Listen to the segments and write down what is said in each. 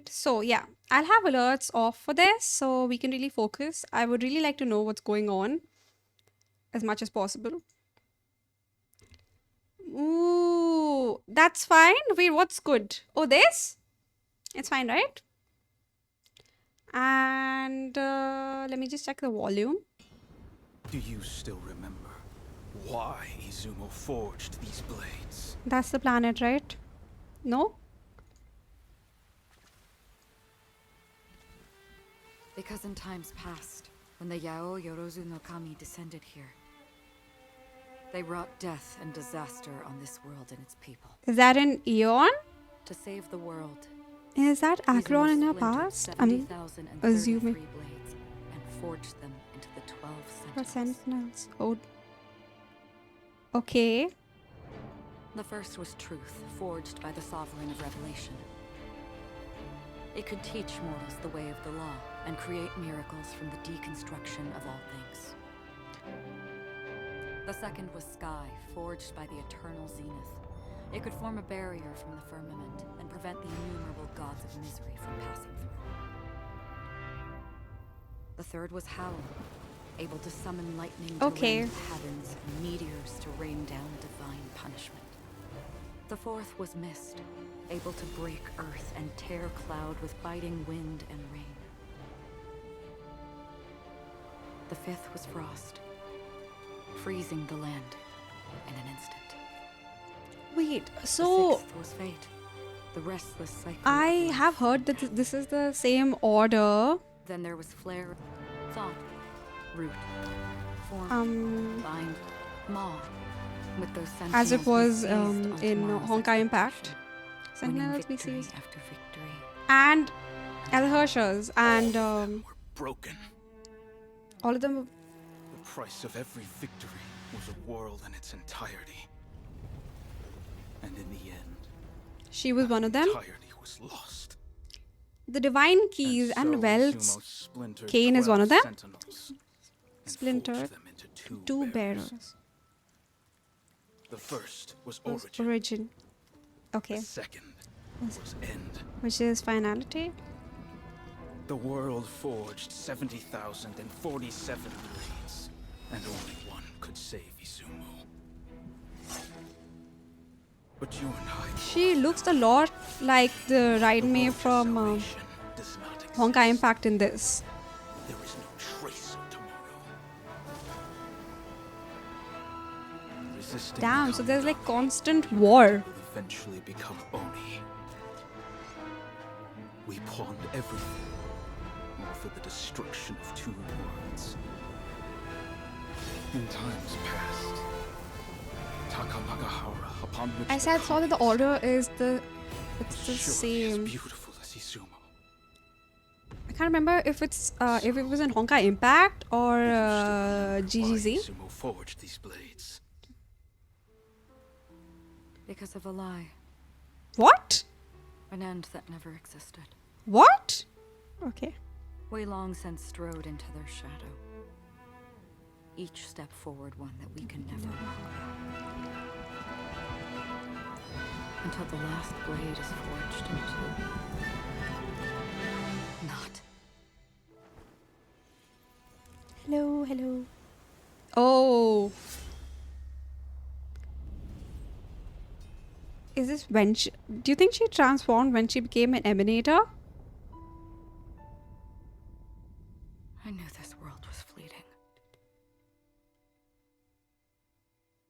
Right. So yeah, I'll have alerts off for this so we can really focus. I would really like to know what's going on as much as possible. Ooh, that's fine. Wait, what's good? Oh, this? It's fine, right? And let me just check the volume. Do you still remember why Izumo forged these blades? That's the planet, right? No? Because in times past, when the Yao Yorozu no Kami descended here, they brought death and disaster on this world and its people. Is that an Eon? To save the world, Is that Acheron in her Izumo past? splintered I'm 70,033 assuming. blades and forged them into the 12 For sentinels. Sentinels. Oh. Okay. The first was truth, forged by the Sovereign of Revelation. It could teach mortals the way of the law and create miracles from the deconstruction of all things. The second was sky, forged by the eternal zenith. It could form a barrier from the firmament and prevent the innumerable gods of misery from passing through. The third was Howl, able to summon lightning to Okay. rend the heavens and meteors to rain down divine punishment. The fourth was Mist, able to break earth and tear cloud with biting wind and rain. The fifth was Frost, freezing the land in an instant. Wait, The so sixth was Fate, the restless cycle. I of life. have heard that this is the same order. Then there was Flare, Thought, Root, Form, Bind, Maw, with those As it sentinels was we seized on in tomorrow's Honkai Impact. expectation, winning Sentinel victory species. after victory. And Elhershers. And We're broken. all of them. The price of every victory was a world in its entirety. And in the end, She was one of them. entirety was lost. The Divine Keys and so Welt's Izumo splintered Kane is 12 one of them. sentinels and Splintered forged them into two bearers. bearers. The first was Was origin. origin. Okay. The second was end. Which is finality. The world forged 70,047 blades, and only one could save Izumo. But you and I both She looks a lot like the Ride know May the road to from salvation does not exist. Honkai Impact in this. There is no trace of tomorrow. Resisting Damn, the so there's like Kami constant war. will eventually become Oni. We pawned everything, all for the destruction of two worlds. In times past, Takamagahara, upon which I said saw that the order is the it's the surely as same. beautiful as Izumo. I can't remember if it's if it was in Honkai Impact or GGZ. Why Izumo forged these blades? Because of a lie, What? an end that never existed. What? Okay. We long since strode into their shadow. Each step forward one that we can never walk back. Until the last blade is forged into... Not. Hello, hello. Oh. Is this when she... Do you think she transformed when she became an emanator? I knew this world was fleeting.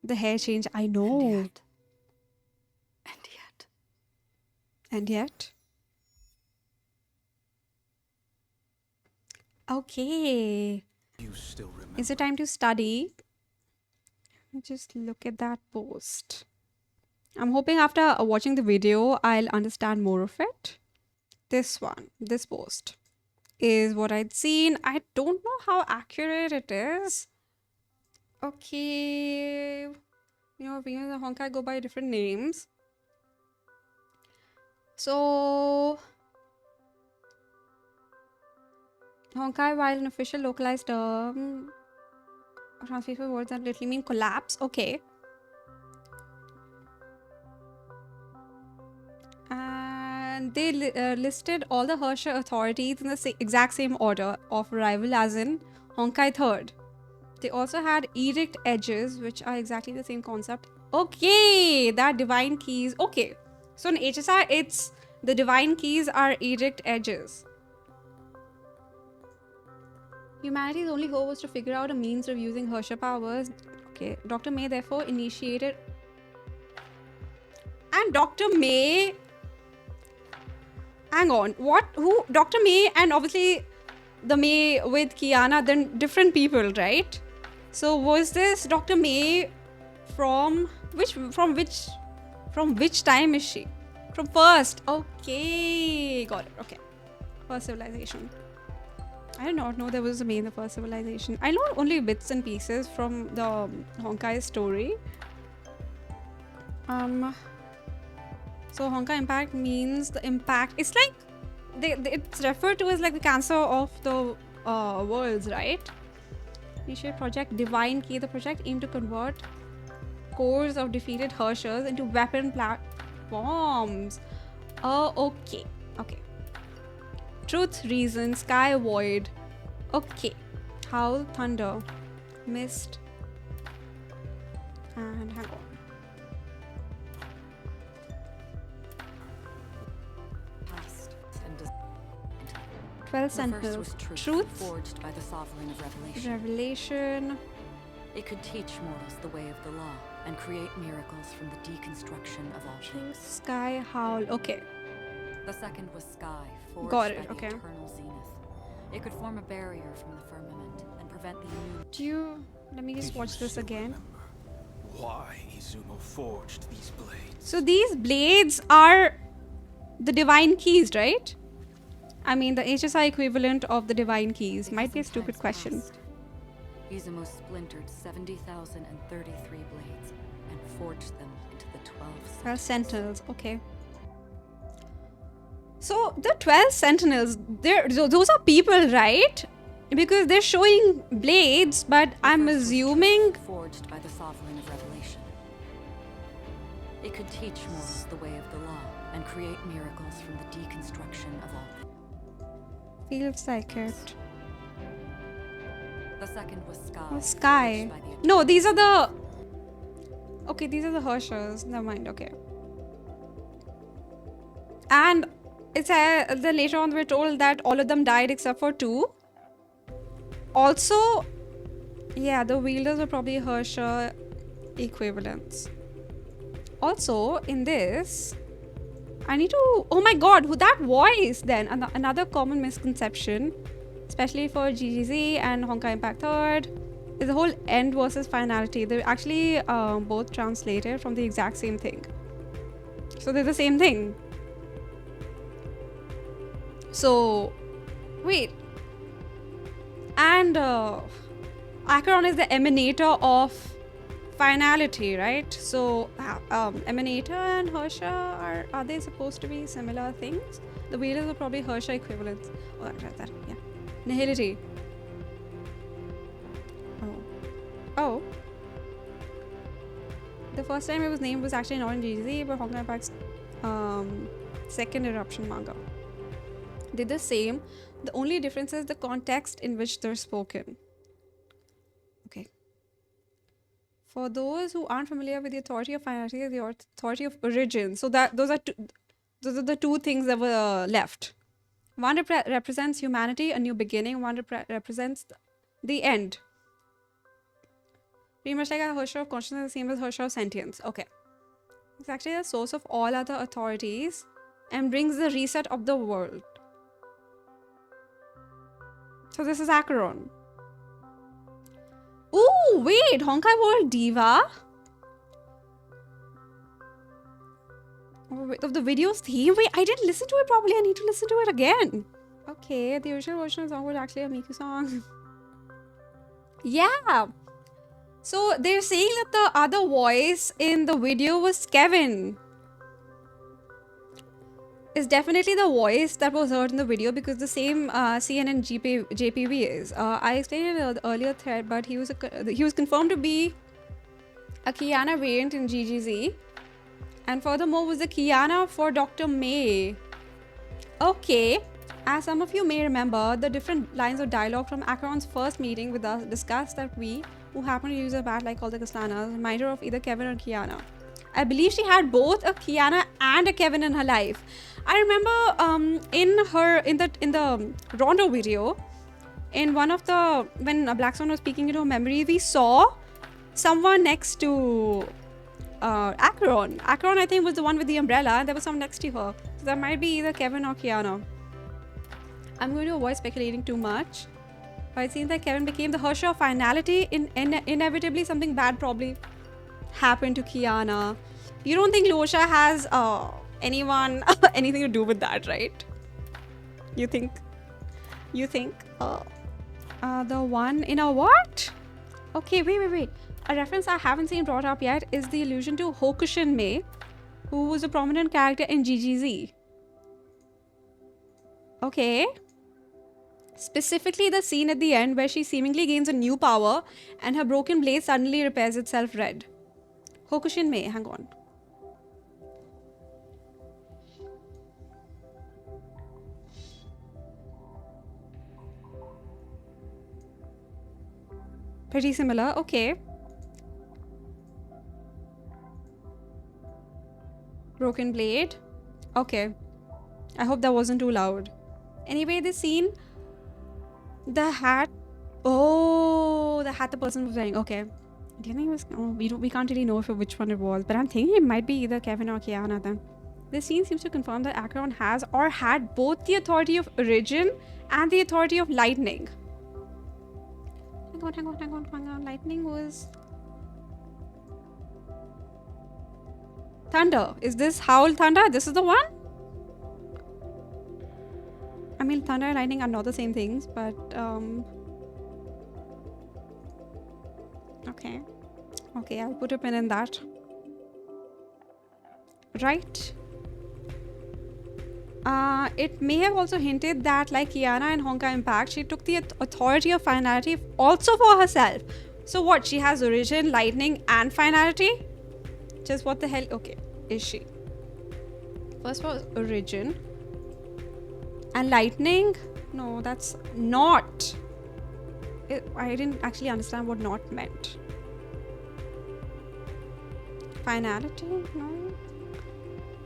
The hair change, I know. And yet... And yet? Okay. You still remember? Is it time to study? Let me just look at that post. I'm hoping after watching the video, I'll understand more of it. This one, this post, is what I'd seen. I don't know how accurate it is. Okay. You know, we in the Honkai go by different names. So, Honkai, while an official localized term, translation words that literally mean collapse. Okay. And and they listed all the Harsha authorities in the exact same order of arrival as in Honkai 3rd. They also had Edict Edges, which are exactly the same concept. Okay, that Divine Keys. Okay, so in HSR, it's the Divine Keys are Edict Edges. Humanity's only hope was to figure out a means of using Harsha powers. Okay, Dr. May therefore initiated. And Dr. May. Hang on, what? Who? Dr. May and obviously the May with Kiana, then different people, right? So was this Dr. May from which time is she? From first. Okay, got it. Okay, First Civilization. I did not know there was a May in the First Civilization. I know only bits and pieces from the Honkai story. So Honkai Impact means the impact. It's like it's referred to as like the cancer of the worlds, right? Initiate project Divine Key. The project aimed to convert cores of defeated Hershers into weapon platforms. Oh, okay. Okay. Truth, Reason, Sky, Void. Okay. Howl, Thunder, Mist, and hang on. Past and 12 the Sentinels. first was Truth, forged by the Sovereign of Revelation. Revelation. It could teach mortals the way of the law and create miracles from the deconstruction of all things. Sky, Howl. Okay. The second was Sky, forged Got it, by okay. the eternal zenith. It could form a barrier from the firmament and prevent the Let me just Do you watch this still again. remember why Izumo forged these blades? So these blades are the Divine Keys, right? I mean, the HSI equivalent of the Divine Keys. Might be a Because in stupid times question. past, Izumo splintered 70,033 blades and forged them into the 12 Sentinels. Okay. So the 12 Sentinels, those are people, right? Because they're showing blades, but The I'm first was assuming. truth, forged by the Sovereign of Revelation. It could teach mortals the way of the law and create miracles from the deconstruction of all things. Feels like it. The second was Sky. Oh, Sky. forged by the No, these are the. Okay, these are the Hershers. Never mind. Okay. And it's then later on we're told that all of them died except for 2. Also, yeah, the wielders are probably Hersher equivalents. Also, in this, I need to. Oh my god, who that voice then? Another common misconception, especially for GGZ and Honkai Impact 3rd, is the whole end versus finality. They're actually both translated from the exact same thing. So they're the same thing. So, wait. And Acheron is the emanator of finality, right? So, emanator and Harsha, are they supposed to be similar things? The wielders are probably Harsha equivalents. Oh, that, yeah. Nihility. Oh. The first time it was named was actually not in GGZ, but Honkai Impact's second eruption manga did the same. The only difference is the context in which they're spoken. Okay. For those who aren't familiar with the authority of finality, the authority of origin. So those are the two things that were left. One represents humanity, a new beginning. One represents the end. Pretty much like a Harsha of consciousness, the same as Harsha of sentience. Okay. It's actually the source of all other authorities and brings the reset of the world. So this is Acheron. Ooh, wait, Honkai World Diva? Oh, wait, of the video's theme? Wait, I didn't listen to it properly. I need to listen to it again. Okay, the original version of the song was actually a Miku song. Yeah. So they're saying that the other voice in the video was Kevin. Is definitely the voice that was heard in the video because the same CNN JPV is. I explained it in the earlier thread, but he was confirmed to be a Kiana variant in GGZ, and furthermore was the Kiana for Dr. May Okay. As some of you may remember, the different lines of dialogue from Acheron's first meeting with us discussed that we, who happen to use a bat like called the Castanas, remind her of either Kevin or Kiana. I believe she had both a Kiana and a Kevin in her life. I remember in the Rondo video, in one of the when Blackstone was speaking into her memory, we saw someone next to Acheron. Acheron, I think, was the one with the umbrella, and there was someone next to her. So that might be either Kevin or Kiana. I'm going to avoid speculating too much, but it seems that Kevin became the Hersher of finality. Inevitably, something bad probably happened to Kiana. You don't think Luosha has anyone anything to do with that, right? You think the one in a what? Okay, wait. A reference I haven't seen brought up yet is the allusion to Hokushin Mei, who was a prominent character in GGZ. Okay. Specifically the scene at the end where she seemingly gains a new power and her broken blade suddenly repairs itself red. Hokushin Mei, hang on. Pretty similar, okay. Broken blade. Okay. I hope that wasn't too loud. Anyway, this scene, the hat. Oh, the hat the person was wearing. Okay. Do you think it was? Oh, we can't really know which one it was, but I'm thinking it might be either Kevin or Kiana then. This scene seems to confirm that Acheron has or had both the authority of origin and the authority of lightning. Hang on. Lightning was thunder. Is this Howl Thunder? This is the one? I mean, thunder and lightning are not the same things, but okay, I'll put a pin in that. Right. It may have also hinted that, like Kiana and Honkai Impact, she took the authority of finality also for herself. So what? She has origin, lightning, and finality? Just what the hell? Okay, is she? First was origin. And lightning? No, that's not. I didn't actually understand what not meant. Finality? No.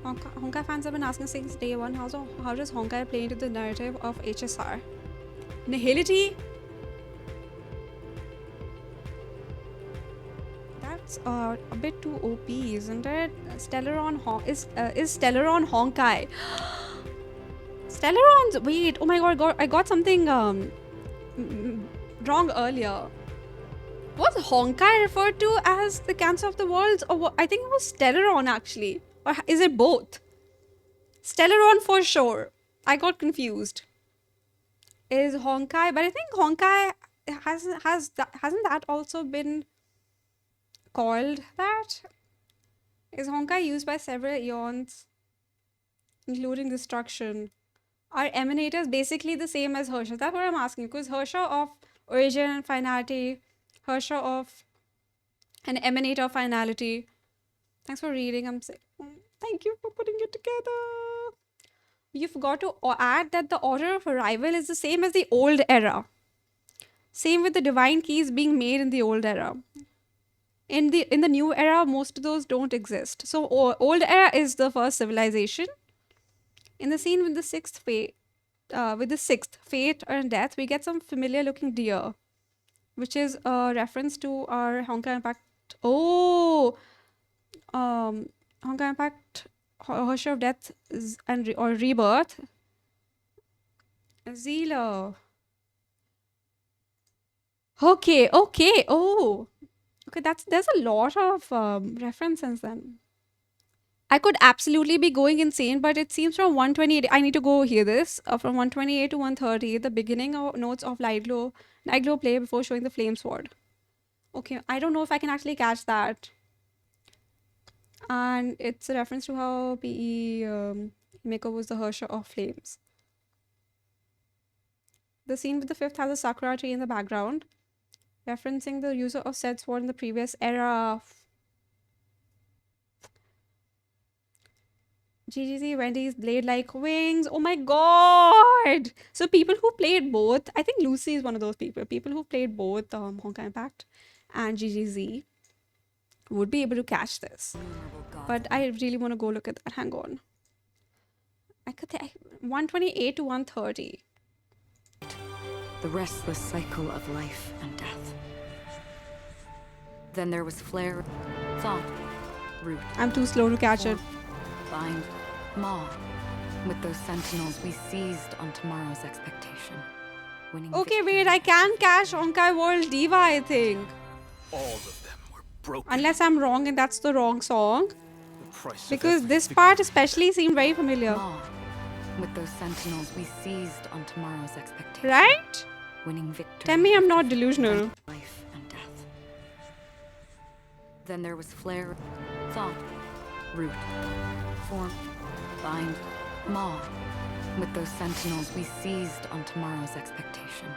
Honkai fans have been asking since day one, how does Honkai play into the narrative of HSR? Nihility? That's a bit too OP, isn't it? Is Stellaron Honkai? Stellarons. Wait. Oh my god. I got something wrong earlier. Was Honkai referred to as the Cancer of the Worlds, or what? I think it was Stellaron actually, or is it both? Stellaron for sure. I got confused. Is Honkai, but I think Honkai hasn't that also been called that? Is Honkai used by several eons, including destruction? Are emanators basically the same as Hersher? That's what I'm asking, because Hersher of origin and finality, Hersher of an emanator of finality. Thanks for reading. Thank you for putting it together. You forgot to add that the order of arrival is the same as the old era. Same with the divine keys being made in the old era. In the new era, most of those don't exist. So old era is the first civilization. In the scene with the sixth fate, and death, we get some familiar looking deer, which is a reference to our Honkai Impact. Oh, Honkai Impact, Hersher of Death or Rebirth. Zila. Okay. Oh, okay. There's a lot of references then. I could absolutely be going insane, but it seems from 128. I need to go hear this. From 128 to 130, the beginning of notes of night glow play before showing the flame sword. Okay, I don't know if I can actually catch that. And it's a reference to how PE Miko was the Hersher of flames. The scene with the fifth has a sakura tree in the background, referencing the user of said sword in the previous era. GGZ, Wendy's blade like wings. Oh my god! So people who played both, I think Lucy is one of those people. People who played both Honkai Impact and GGZ would be able to catch this. But I really want to go look at that. Hang on. I could 128 to 130. The restless cycle of life and death. Then there was flare, thought, root. I'm too slow to catch it. Bind, maw. With those sentinels, we seized on tomorrow's expectation. Winning Okay, victory. wait, I can catch Honkai World Diva, I think. All of them were broken. Unless I'm wrong and that's the wrong song. The price of Because every this victory part especially seemed very familiar. Maw. With those sentinels, we seized on tomorrow's expectation. Right? Winning victory. Tell me I'm not delusional. Life and death. Then there was flare, thought, root, form, bind, maw. With those sentinels, we seized on tomorrow's expectation.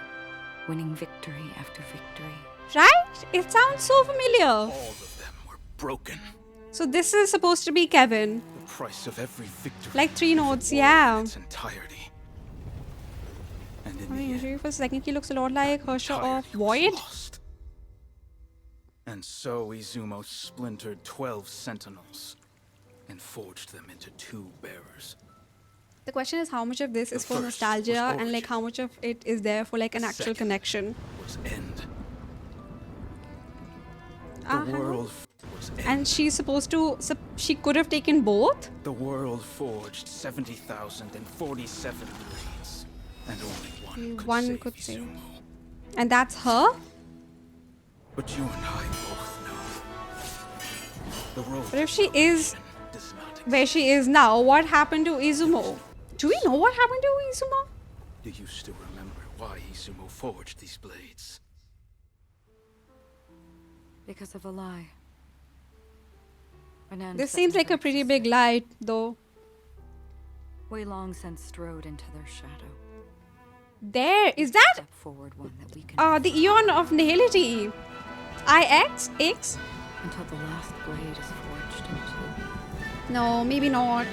Winning victory after victory. Right? It sounds so familiar. all of them were broken. So this is supposed to be Kevin. The price of every victory. Like 3 was a notes, war yeah. in its entirety. And in I the mean, end, usually for a second he looks a lot like Harsha entirety of was Void. lost. And so Izumo splintered 12 sentinels and forged them into 2 bearers. The question is how much of this The is for first nostalgia was and like origin. how much of it is there for like an The actual second connection. Was end. The Uh-huh. world was end. And she's supposed to, she could have taken both. The world forged 70,047 blades, and only one could save Izumo. And that's her? But you and I both know the road But if to she is salvation does not exist. where she is now, what happened to Izumo? Do we know what happened to Izumo? Do you still remember why Izumo forged these blades? Because of a lie. An end This that seems like never a pretty existed. big lie, though. We long since strode into their shadow. There, is that Step forward one that we can the Eon of Nihility? IX? X? until the last blade is forged into No, maybe not.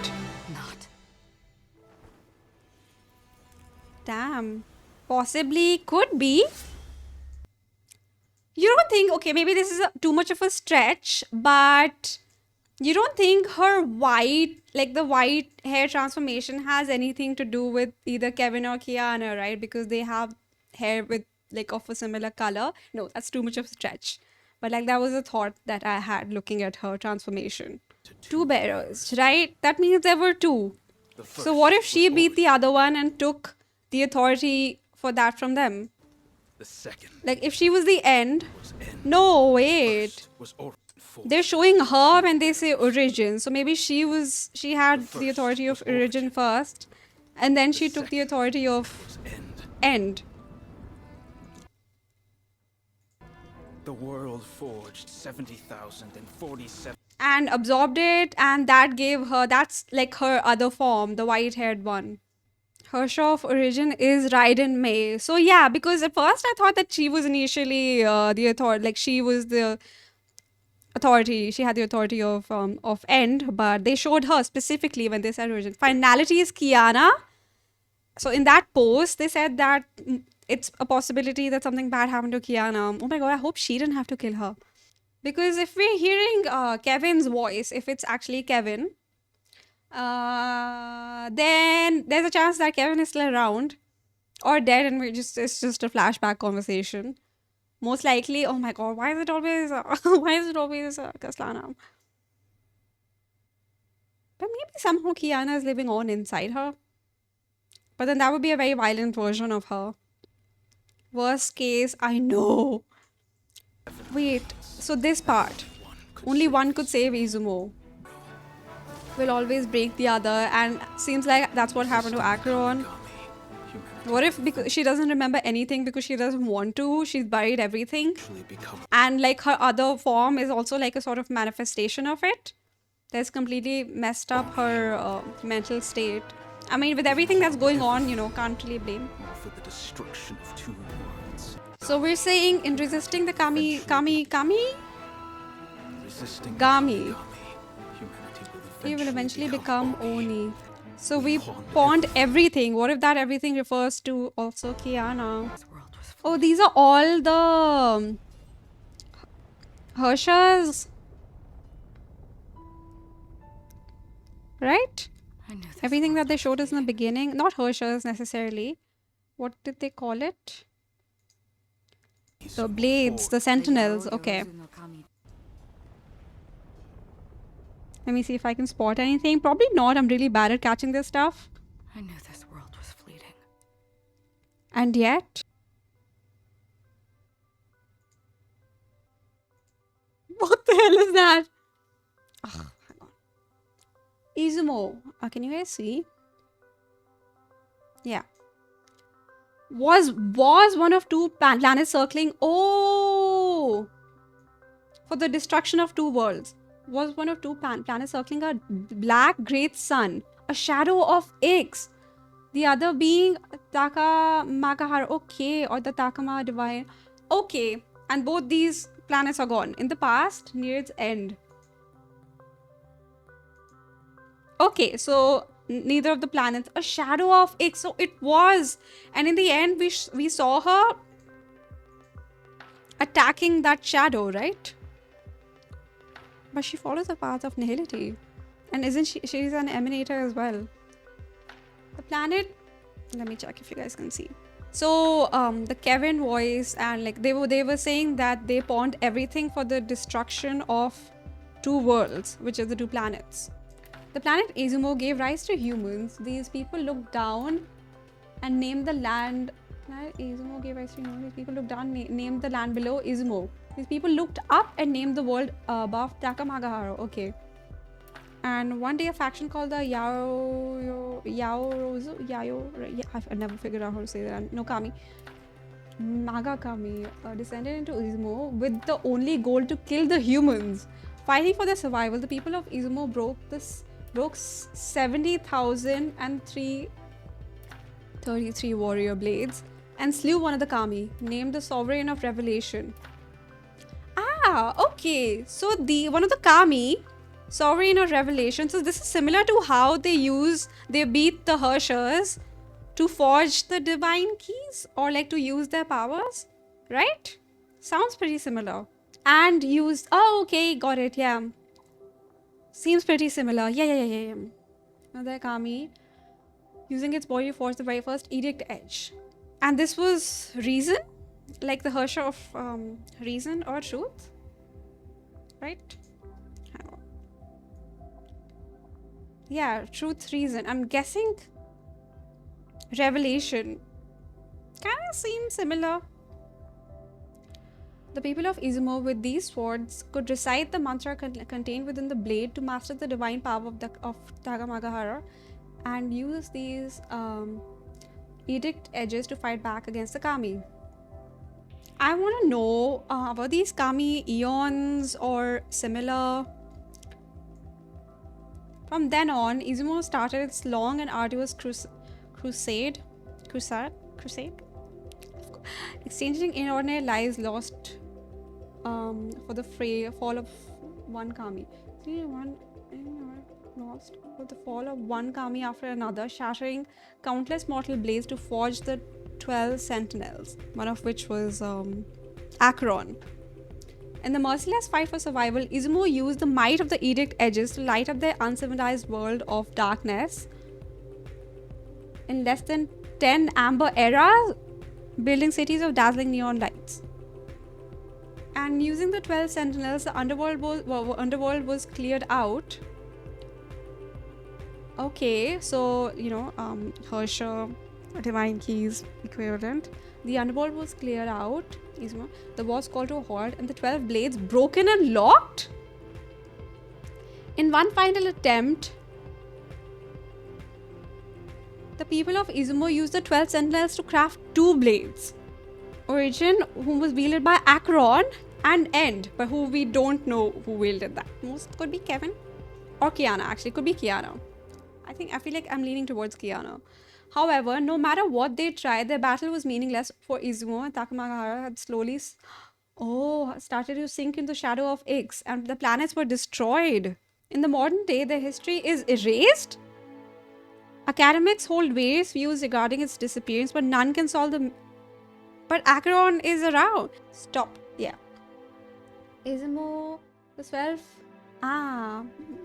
not. Damn. Possibly could be. You don't think, okay, maybe this is too much of a stretch, but you don't think her white, like the white hair transformation has anything to do with either Kevin or Kiana, right? Because they have hair with like of a similar color. No, that's too much of a stretch. But like that was a thought that I had looking at her transformation. 2 bearers, right? That means there were 2. The So first what if was she beat the origin. other one and took the authority for that from them? The second Like if she was the end. was end. No, wait. First was origin forged. They're showing her when they say origin. So maybe she had The the first authority of was origin. origin first. And then The she took the second authority of was end. end. The world forged 70,047. And absorbed it, and that gave her, that's like her other form, the white-haired one. Her show of origin is Raiden May. So yeah, because at first I thought that she was initially the authority, like she was the authority, she had the authority of end, but they showed her specifically when they said origin. Finality is Kiana. So in that post, they said that it's a possibility that something bad happened to Kiana. Oh my god, I hope she didn't have to kill her. Because if we're hearing Kevin's voice, if it's actually Kevin, then there's a chance that Kevin is still around or dead and it's just a flashback conversation. Most likely, oh my god, why is it always Kaslana? But maybe somehow Kiana is living on inside her. But then that would be a very violent version of her. Worst case, I know. Wait, so this part, only one could save Izumo. Will always break the other, and seems like that's what happened to Acheron. What if because she doesn't remember anything because she doesn't want to, she's buried everything, and like her other form is also like a sort of manifestation of it. That's completely messed up her mental state. I mean, with everything that's going on, you know, can't really blame. For the destruction of 2 worlds. So we're saying in resisting the Kami, Resisting Gami. humanity will He will eventually become become Oni. Oni. So we Pawn pawned everything. everything. What if that everything refers to also Kiana? This world was Oh, fleeting. these are all the Hershas, right? I knew this Everything world that they was showed us in the fleeting. beginning, not Hershas necessarily. What did they call it? The Izumo blades, the forged. sentinels. The Okay. Yorozu no Kami. Let me see if I can spot anything. Probably not. I'm really bad at catching this stuff. I knew this world was fleeting. And yet. What the hell is that? Ugh, hang on. Izumo. Can you guys see? Yeah. Was one of two planets circling. Oh! For the destruction of two worlds. Was one of two planets circling a black great sun. A shadow of X. The other being Takamagahara. Okay. Or the Takama divine. Okay. And both these planets are gone. In the past, near its end. Okay, so neither of the planets, a shadow of X. So it was, and in the end, we saw her attacking that shadow, right? But she follows the path of nihility, and isn't she? She's an emanator as well. The planet. Let me check if you guys can see. So the Kevin voice and like they were saying that they pawned everything for the destruction of two worlds, which are the two planets. The planet Izumo gave rise to humans. These people looked down and named the land. Planet Izumo gave rise to humans. These people looked down, named the land below Izumo. These people looked up and named the world above Takamagahara. Okay. And one day, a faction called the I've never figured out how to say that. No Kami. Magakami descended into Izumo with the only goal to kill the humans. Fighting for their survival, the people of Izumo broke 70,033 warrior blades and slew one of the Kami, named the Sovereign of Revelation. Ah, okay. So one of the Kami, Sovereign of Revelation. So this is similar to how they beat the Hershers to forge the divine keys or like to use their powers, right? Sounds pretty similar. And used. Oh, okay, got it. Yeah. Seems pretty similar. Yeah. Another Kami using its body to forge the very first edict edge. And this was reason, like the Hersher of reason or truth, right? Yeah, truth, reason. I'm guessing revelation. Kind of seems similar. The people of Izumo with these swords could recite the mantra contained within the blade to master the divine power of Takamagahara and use these edict edges to fight back against the Kami. I want to know, were these Kami eons or similar? From then on, Izumo started its long and arduous crusade, exchanging inordinate lives lost for the fall of one Kami. Lost for the fall of one Kami after another, shattering countless mortal blades to forge the 12 sentinels, one of which was Acheron. In the merciless fight for survival, Izumo used the might of the edict edges to light up their uncivilized world of darkness. In less than 10 amber eras, building cities of dazzling neon lights. And using the 12 sentinels, the underworld was cleared out. Okay, so, Hersher, divine keys equivalent. The underworld was cleared out. The boss called to a halt, and the 12 blades broken and locked? In one final attempt, the people of Izumo used the 12 sentinels to craft 2 blades. Origin, whom was wielded by Acheron, and End, but who we don't know who wielded that. Most could be Kevin or Kiana. Actually, could be Kiana. I feel like I'm leaning towards Kiana. However, no matter what they tried, their battle was meaningless for Izumo, and Takamagahara had slowly started to sink into the shadow of X, and the planets were destroyed. In the modern day, their history is erased. Academics hold various views regarding its disappearance, but none can solve the... But Acheron is around. Stop. Yeah. Izumo, the 12.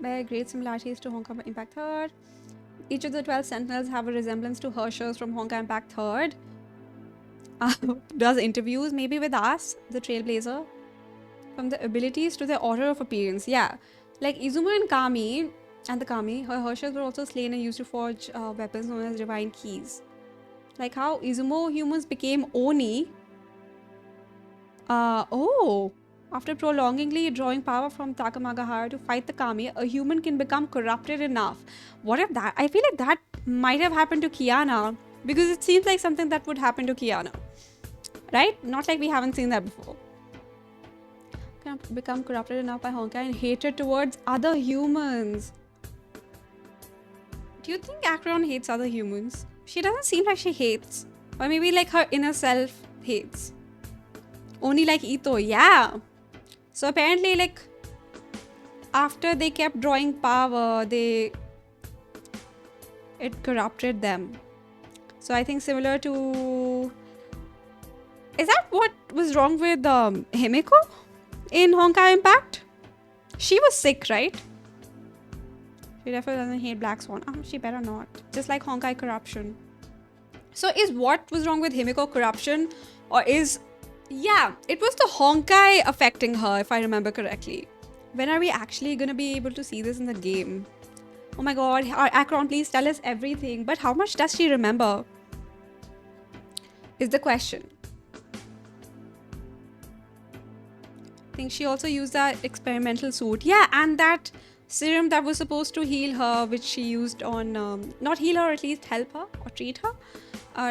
Bear great similarities to Honkai Impact 3rd. Each of the 12 Sentinels have a resemblance to Herschers from Honkai Impact 3rd. Does interviews, maybe with us, the Trailblazer. From the abilities to their order of appearance. Yeah. Like Izumo and Kami, her Herschers were also slain and used to forge weapons known as divine keys. Like how Izumo humans became Oni. After prolongingly drawing power from Takamagahara to fight the Kami, a human can become corrupted enough. What if that? I feel like that might have happened to Kiana, because it seems like something that would happen to Kiana. Right? Not like we haven't seen that before. Can become corrupted enough by Honkai and hatred towards other humans. Do you think Acheron hates other humans? She doesn't seem like she hates. Or maybe like her inner self hates. Only like Ito, yeah. So apparently like after they kept drawing power, it corrupted them. So I think similar to... Is that what was wrong with Himiko in Honkai Impact? She was sick, right? She definitely doesn't hate Black Swan. She better not. Just like Honkai corruption. So is what was wrong with Himiko corruption? Or is... Yeah, it was the Honkai affecting her, if I remember correctly. When are we actually going to be able to see this in the game? Oh my god, Acheron, please tell us everything. But how much does she remember? Is the question. I think she also used that experimental suit. Yeah, and that serum that was supposed to heal her, which she used on... not heal her, at least help her or treat her.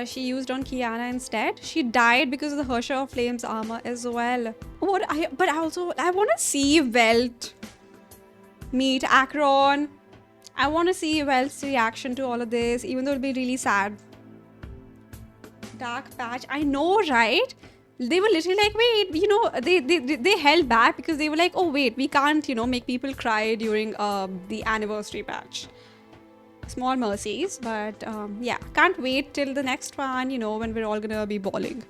She used on Kiana instead. She died because of the Harsher of Flames armor as well. But I want to see Welt meet Acheron. I want to see Welt's reaction to all of this, even though it'll be really sad. Dark patch. I know, right? They were literally like, wait, you know, they held back because they were like, oh wait, we can't, you know, make people cry during the anniversary patch. Small mercies, but yeah, can't wait till the next one, you know, when we're all gonna be bawling.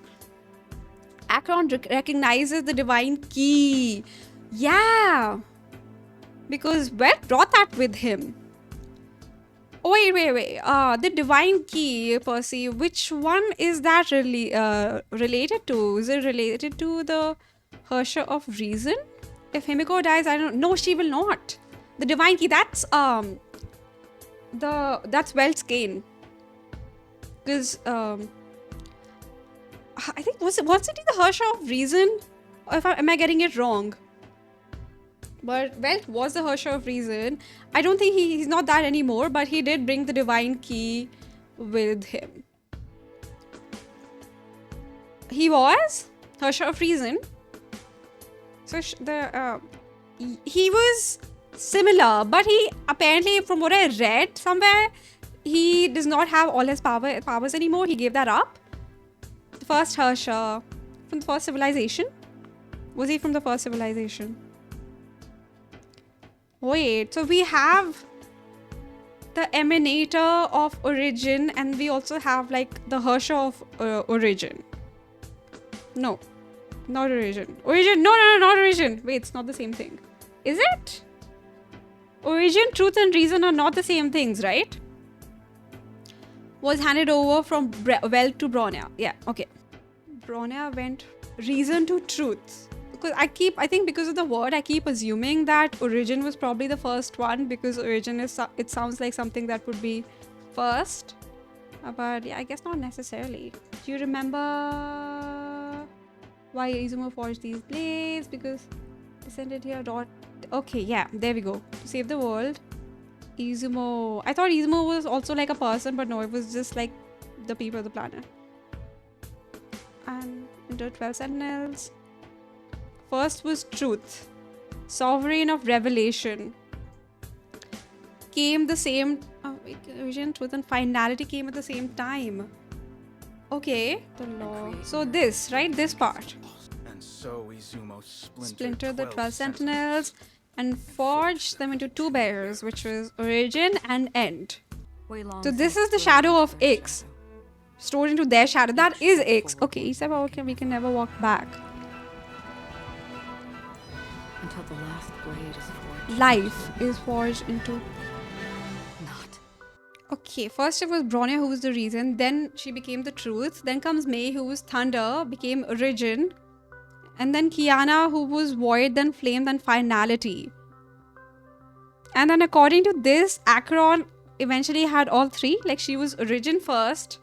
Acheron recognizes the divine key. Yeah, because Welt brought that with him. Oh, wait. The divine key, Percy, which one is that really related to? Is it related to the Harsher of Reason? If Himiko dies, I don't know. No, she will not. The divine key, that's Welt's cane. Because I think was it the Harsher of Reason? Or am I getting it wrong? But Welt was the Harsher of Reason. I don't think he's not that anymore, but he did bring the divine key with him. He was Harsher of Reason. So he was similar, but he apparently, from what I read somewhere, he does not have all his powers anymore. He gave that up. The first Harsher from the first civilization. Was he from the first civilization? Wait, so we have the Emanator of Origin, and we also have like the Harsher of Origin. No, not Origin. Origin, no, not Origin. Wait, it's not the same thing. Is it? Origin, Truth and Reason are not the same things, right? Was handed over from Welt to Bronya. Yeah, okay. Bronya went Reason to Truth. Because I think because of the word, I keep assuming that Origin was probably the first one, because Origin is, it sounds like something that would be first. But yeah, I guess not necessarily. Do you remember why Izumo forged these blades? Because descended here. Okay, yeah, there we go. To save the world. Izumo. I thought Izumo was also like a person, but no, it was just like the people of the planet. And into 12 Sentinels. First was Truth, Sovereign of Revelation. Came the same... Vision, Truth and Finality came at the same time. Okay. The law. So this, right? This part. And so Izumo Splintered the 12 Sentinels. and forged them into two bearers, which was origin and end. So this is the shadow of Ix, stored into their shadow. That is Ix. Okay, he said, okay, we can never walk back. Until the last blade is forged. Life is forged into... Not. Okay, first it was Bronner who was the reason, then she became the truth, then comes May who was thunder, became origin, and then Kiana who was void, then flame, then finality. And then according to this, Acheron eventually had all three. Like she was origin first,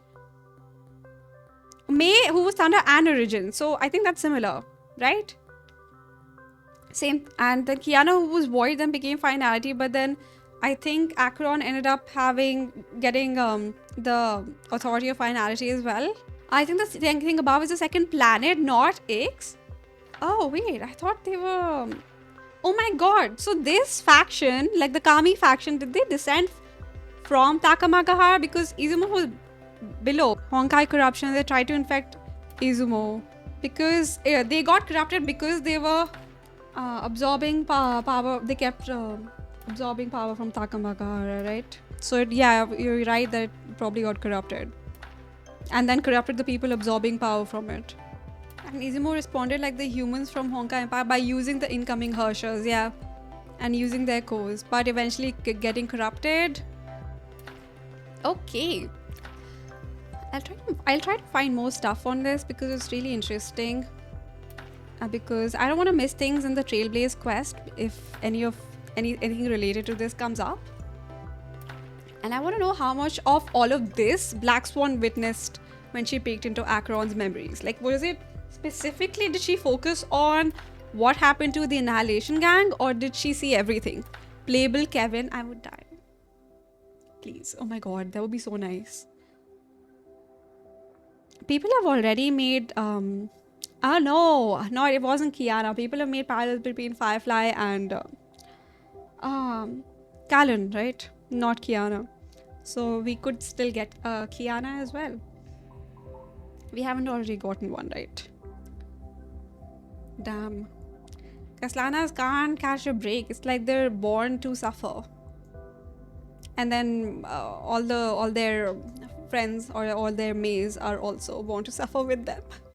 May who was thunder and origin. So I think that's similar, right? Same. And then Kiana who was void then became finality, but then I think Acheron ended up getting the authority of finality as well. I think the thing above is the second planet, not Ix. Oh wait, I thought they were... Oh my god, so this faction, like the Kami faction, did they descend from Takamagahara? Because Izumo was below Honkai corruption. They tried to infect Izumo because they got corrupted because they were absorbing power. They kept absorbing power from Takamagahara, right? So yeah, you're right that it probably got corrupted. And then corrupted the people absorbing power from it. And Izumo responded like the humans from Honkai Empire by using the incoming Hershers, yeah. And using their cores, but eventually getting corrupted. Okay. I'll try to find more stuff on this because it's really interesting. Because I don't want to miss things in the Trailblaze quest if anything related to this comes up. And I want to know how much of all of this Black Swan witnessed when she peeked into Acheron's memories. Like, was it specifically, did she focus on what happened to the Annihilation Gang, or did she see everything? Playable Kevin, I would die. Please. Oh my god, that would be so nice. People have already made no, it wasn't Kiana. People have made parallels between Firefly and Callan, right? Not Kiana. So we could still get Kiana as well. We haven't already gotten one, right? Damn. Kaslanas can't catch a break. It's like they're born to suffer. And then all their friends or all their maze are also born to suffer with them.